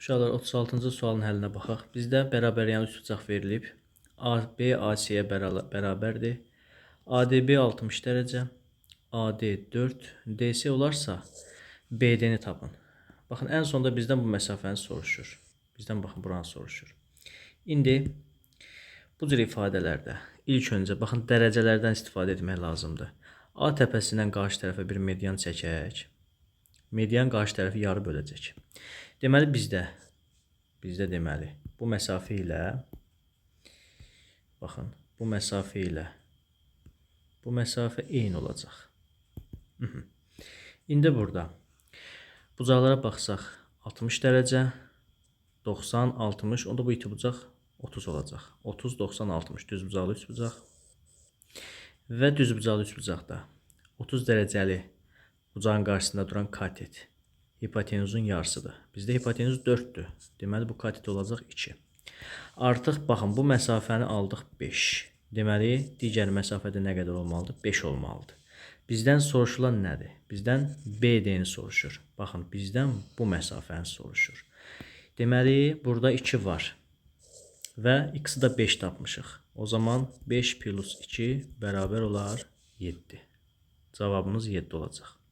Uşaqlar 36-cı sualın həllinə baxaq. Bizdə bərabəriyən üçbucaq verilib. AB AC-yə bərabərdir. ADB 60 dərəcə, AD 4, DC olarsa BD-ni tapın. Baxın, ən sonda bizdən bu məsafəni soruşur. Bizdən baxın, buranı soruşur. İndi bu cür ifadələrdə ilk öncə baxın dərəcələrdən istifadə etmək lazımdır. A təpəsindən qarşı tərəfə bir median çəkək. Median qarşı tərəfi yarı böləcək. Deməli bizdə deməli bu məsafə ilə baxın, bu məsafə eyni olacaq. İndi burada bucaqlara baxsaq 60 dərəcə, 90, 60, onda bu iti bucaq 30 olacaq. 30, 90, 60 düzbucaqlı üçbucaq və düzbucaqlı üçbucaqda 30 dərəcəli bucağın qarşısında duran katet hipotenuzun yarısıdır. Bizdə hipotenuz 4'dür. Deməli bu katet olacaq 2. Artıq baxın bu məsafəni aldıq 5. Deməli digər məsafədə nə qədər olmalıdır? 5 olmalıdır. Bizdən soruşulan nədir? Bizdən BD-ni soruşur. Baxın bizdən bu məsafəni soruşur. Deməli burada 2 var və x-i də 5 tapmışıq. O zaman 5 plus 2 bərabər olar 7. Cavabımız 7 olacaq.